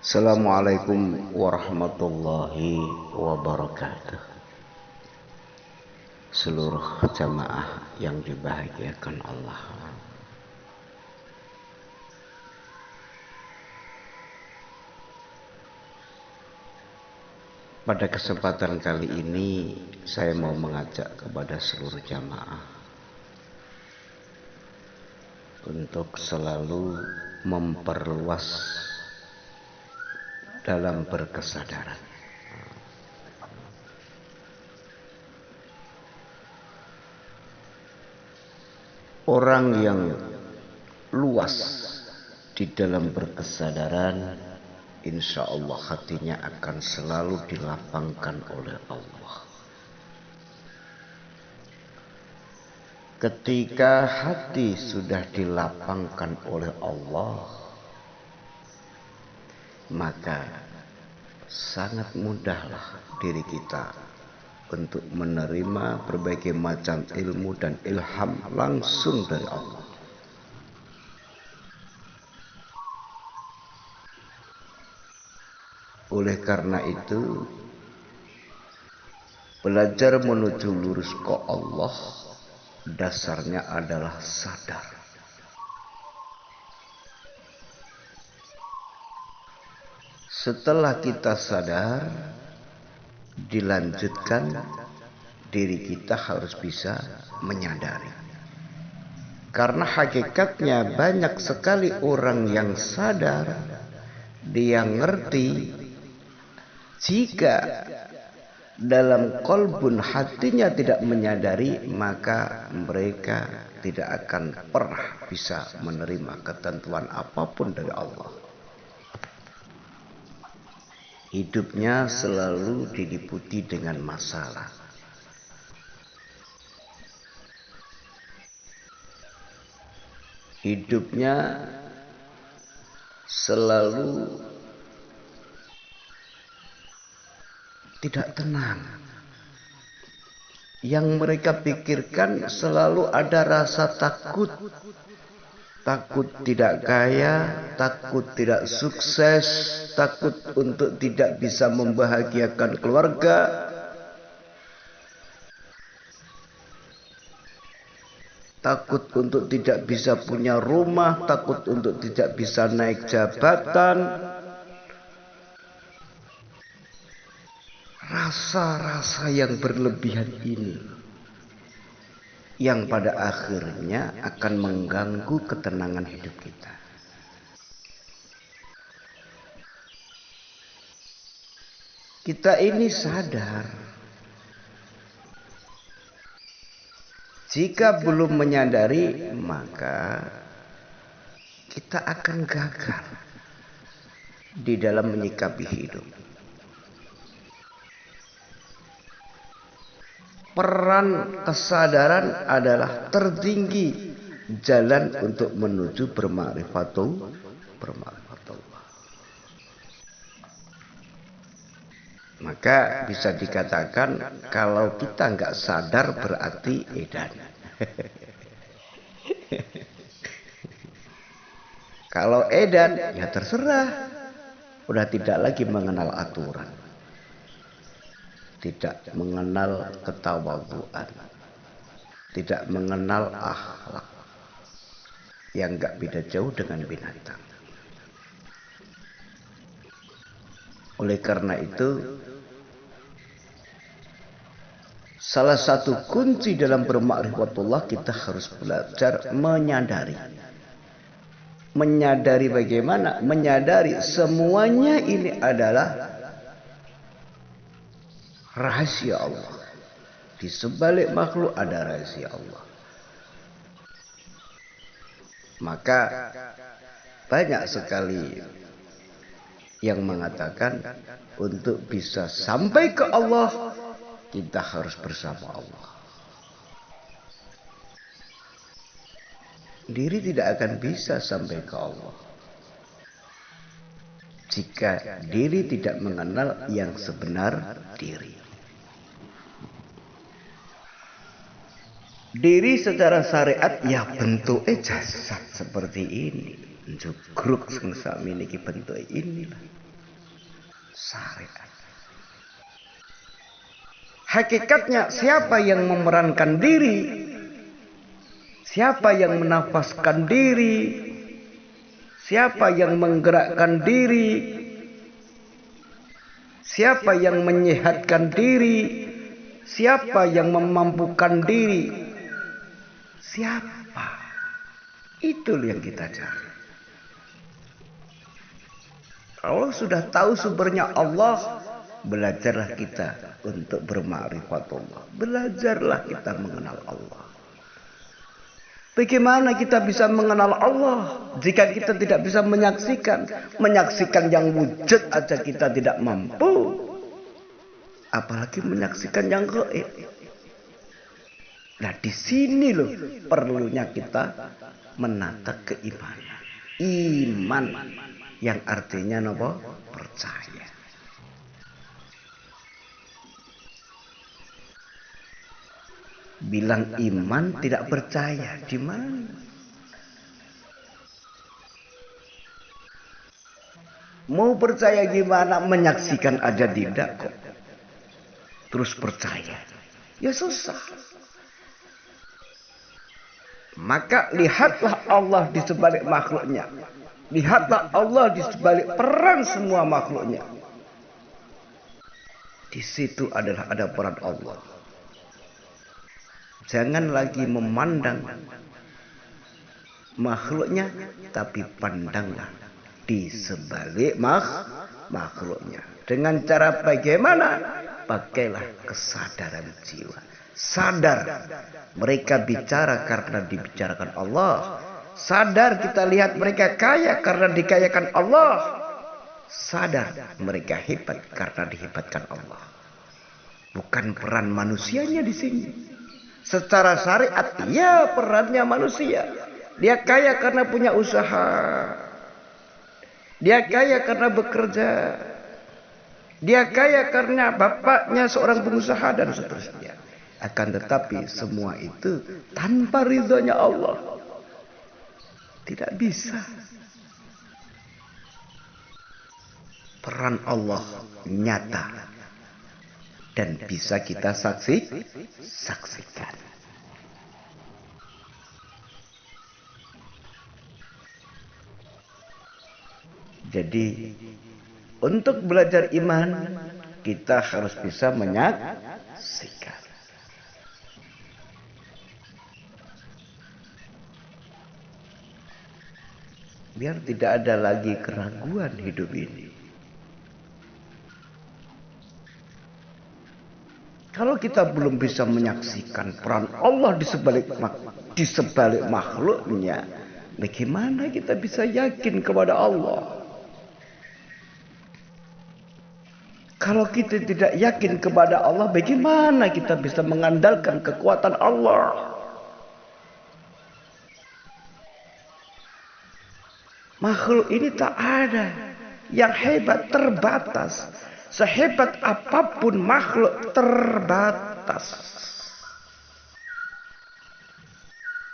Assalamualaikum warahmatullahi wabarakatuh. Seluruh jamaah yang dibahagiakan Allah. Pada kesempatan kali ini saya mau mengajak kepada seluruh jamaah untuk selalu memperluas dalam berkesadaran. Orang yang luas di dalam berkesadaran, insya Allah hatinya akan selalu dilapangkan oleh Allah. Ketika hati sudah dilapangkan oleh Allah, maka sangat mudahlah diri kita untuk menerima berbagai macam ilmu dan ilham langsung dari Allah. Oleh karena itu, belajar menuju lurus ke Allah dasarnya adalah sadar. Setelah kita sadar, dilanjutkan diri kita harus bisa menyadari. Karena hakikatnya banyak sekali orang yang sadar, dia ngerti, jika dalam kolbun hatinya tidak menyadari, maka mereka tidak akan pernah bisa menerima ketentuan apapun dari Allah. Hidupnya selalu diliputi dengan masalah. Hidupnya selalu tidak tenang. Yang mereka pikirkan selalu ada rasa takut. Takut tidak kaya, takut tidak sukses, takut untuk tidak bisa membahagiakan keluarga, takut untuk tidak bisa punya rumah, takut untuk tidak bisa naik jabatan. Rasa-rasa yang berlebihan ini yang pada akhirnya akan mengganggu ketenangan hidup kita. Kita ini sadar, jika belum menyadari, maka kita akan gagal di dalam menyikapi hidup. Peran kesadaran adalah tertinggi jalan untuk menuju berma'rifatullah. Maka bisa dikatakan kalau kita nggak sadar berarti edan. Kalau edan ya terserah, udah tidak lagi mengenal aturan, tidak mengenal ketawadhuan, tidak mengenal akhlak, yang gak beda jauh dengan binatang. Oleh karena itu, salah satu kunci dalam berma'rifatullah, kita harus belajar menyadari. Menyadari bagaimana? Menyadari semuanya ini adalah rahasia Allah. Di sebalik makhluk ada rahasia Allah. Maka banyak sekali yang mengatakan untuk bisa sampai ke Allah, kita harus bersama Allah. Diri tidak akan bisa sampai ke Allah jika diri tidak mengenal yang sebenar diri. Diri secara syariat ya bentuknya jasad seperti ini. Jugruk sengsa miliki bentuk inilah. syariat. Hakikatnya siapa yang memerankan diri, siapa yang menafaskan diri, siapa yang menggerakkan diri, siapa yang menyehatkan diri, siapa yang memampukan diri, siapa? Itu yang kita cari. Kalau sudah tahu sumbernya Allah, belajarlah kita untuk berma'rifatullah. Belajarlah kita mengenal Allah. Bagaimana kita bisa mengenal Allah jika kita tidak bisa menyaksikan? Menyaksikan yang wujud aja kita tidak mampu, apalagi menyaksikan yang gaib. Nah, di sini loh perlunya kita menata keimanan. Iman yang artinya apa? Percaya. Bilang iman tidak percaya, di mana? Mau percaya gimana? Menyaksikan aja tidak kok. Terus percaya. Ya susah. Maka lihatlah Allah di sebalik makhluknya. Lihatlah Allah di sebalik peran semua makhluknya. Di situ adalah ada peran Allah. Jangan lagi memandang makhluknya, tapi pandanglah di sebalik makhluknya. Dengan cara bagaimana? Pakailah kesadaran jiwa. Sadar mereka bicara karena dibicarakan Allah. Sadar kita lihat mereka kaya karena dikayakan Allah. Sadar mereka hebat karena dihebatkan Allah. Bukan peran manusianya di sini. Secara syariat, ya perannya manusia. Dia kaya karena punya usaha. Dia kaya karena bekerja. Dia kaya karena bapaknya seorang pengusaha dan seterusnya. Akan tetapi semua itu tanpa ridhonya Allah. Tidak bisa. Peran Allah nyata. Dan bisa kita saksikan. Jadi untuk belajar iman kita harus bisa menyaksikan. Biar tidak ada lagi keraguan hidup ini. Kalau kita belum bisa menyaksikan peran Allah di sebalik makhluknya, bagaimana kita bisa yakin kepada Allah? Kalau kita tidak yakin kepada Allah, bagaimana kita bisa mengandalkan kekuatan Allah? Makhluk ini tak ada yang hebat, terbatas. Sehebat apapun makhluk terbatas.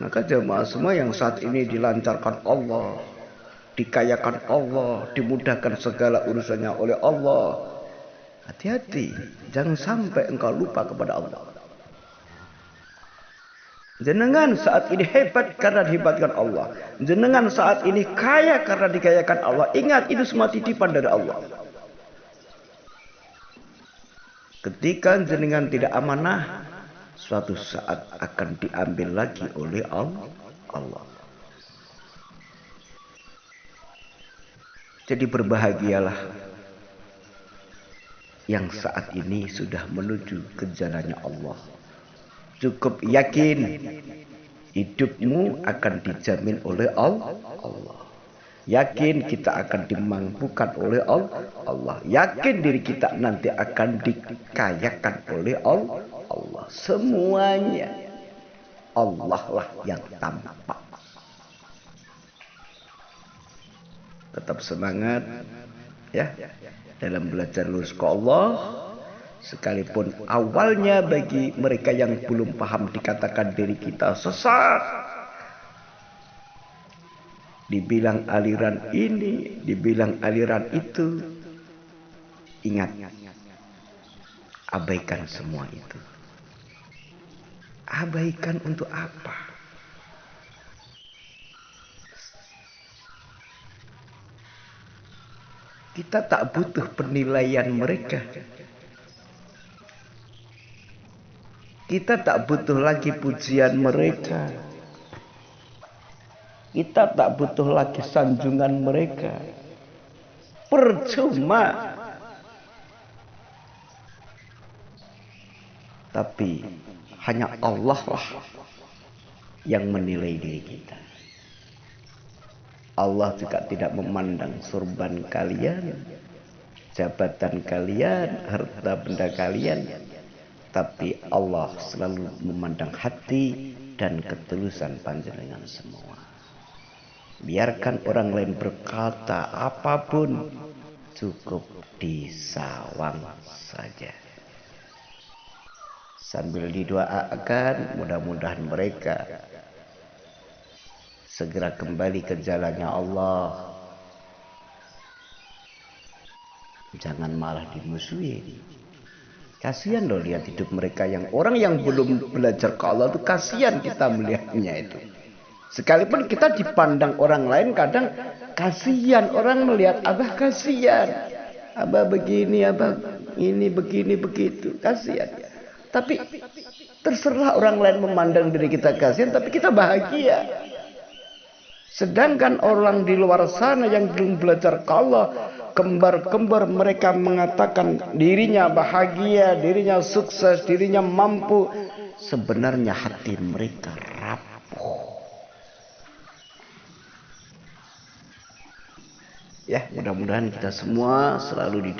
Maka jemaah semua yang saat ini dilancarkan Allah, dikayakan Allah, dimudahkan segala urusannya oleh Allah, hati-hati, jangan sampai engkau lupa kepada Allah. Jenengan saat ini hebat karena dihebatkan Allah. Jenengan saat ini kaya karena dikayakan Allah. Ingat, itu semua titipan dari Allah. Ketika jenengan tidak amanah, suatu saat akan diambil lagi oleh Allah. Jadi berbahagialah yang saat ini sudah menuju ke jalannya Allah. Cukup yakin hidupmu akan dijamin oleh Allah. Yakin kita akan dimampukan oleh Allah. Yakin diri kita nanti akan dikayakan oleh Allah. Semuanya Allah lah yang tampak. Tetap semangat ya dalam belajar lurus ke Allah. Sekalipun awalnya bagi mereka yang belum paham dikatakan diri kita sesat. Dibilang aliran ini, dibilang aliran itu. Ingat, abaikan semua itu. Abaikan untuk apa? Kita tak butuh penilaian mereka. Kita tak butuh lagi pujian mereka. Kita tak butuh lagi sanjungan mereka. Percuma. Tapi hanya Allah lah yang menilai diri kita. Allah juga tidak memandang sorban kalian, jabatan kalian, harta benda kalian. Tapi Allah selalu memandang hati dan ketulusan panjenengan semua. Biarkan orang lain berkata apapun, cukup disawang saja. Sambil didoakan, mudah-mudahan mereka segera kembali ke jalannya Allah. Jangan malah dimusuhi. Kasihan loh lihat hidup mereka, yang orang yang belum belajar ke Allah itu kasihan kita melihatnya itu. Sekalipun kita dipandang orang lain kadang kasihan, orang melihat abah kasihan. Abah begini, abah ini begini begitu, kasihan. Tapi terserah orang lain memandang diri kita kasihan, tapi kita bahagia. Sedangkan orang di luar sana yang belum belajar ke Allah, kembar-kembar mereka mengatakan dirinya bahagia, dirinya sukses, dirinya mampu. Sebenarnya hati mereka rapuh. Ya, mudah-mudahan kita semua selalu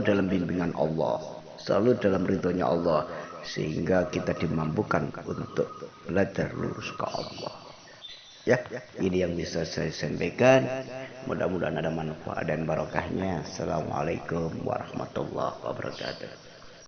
dalam bimbingan Allah, selalu dalam ridhonya Allah, sehingga kita dimampukan untuk belajar lurus ke Allah. Ya, ini yang bisa saya sampaikan. Mudah-mudahan ada manfaat dan barokahnya. Assalamualaikum warahmatullahi wabarakatuh.